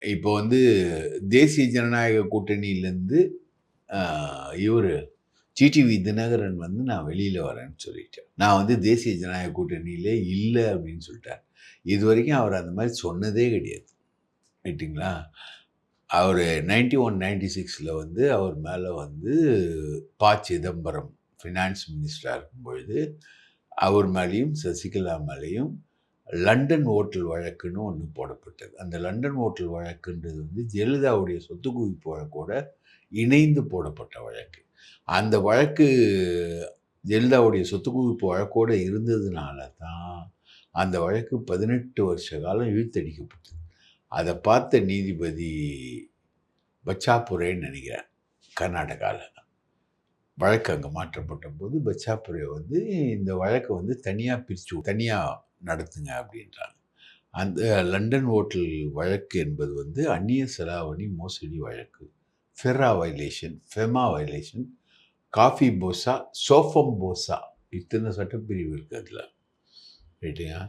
இப்போ வந்து தேசிய ஜனநாயக கூட்டணியிலேருந்து அ இவரு டிடிவி தினகரன் வந்து நான் வெளியில வரேன்னு சொல்லிட்டேன். நான் வந்து தேசிய ஜனநாயக கூட்டணியிலே இல்ல அப்படின்னு சொல்லிட்டார். இதுவரைக்கும் அவர் அந்த மாரி சொன்னதே கிடையாது. ரைட்டுங்களா? அவரு 91, 96ல வந்து அவர் மேல வந்து சிதம்பரம் ஃபினான்ஸ் மினிஸ்டரா இருக்கும்பொழுது, அவர் மேலயும், சசிகலா மேலயும் லண்டன் ஓட்டல் வழக்குன்னு ஒண்ணு போடப்பட்டது. அந்த லண்டன் ஓட்டல் வழக்குன்றது வந்து ஜெயலலிதாவுடைய சொத்து குவிப்பு வழக்கோட இணைந்து போடப்பட்ட வழக்கு. அந்த வழக்கு ஜெயலலிதாவுடைய சொத்து குவிப்பு வழக்கோட இருந்ததுனால தான், அந்த வழக்கு 18 வருஷ காலம் இழுத்தடிக்கப்பட்டது. அத பார்த்த நீதிபதி பச்சாபுரேன்னு நெனைக்கிறேன், கர்நாடகால. வழக்கு அங்க மாற்றப்பட்டபோது, பச்சாபுரே வந்து இந்த வழக்க வந்து தனியா நடத்துங்க அப்படின்றாங்க. அந்த லண்டன் ஓட்டல் வழக்கு என்பது வந்து அந்நிய செலாவணி மோசடி வழக்கு. ஃபெமா வயலேஷன், காஃபி போசா, சோஃபம் போசா இத்தன சட்டப்பிரிவு இருக்கு அதுல. ரைட்டுங்க.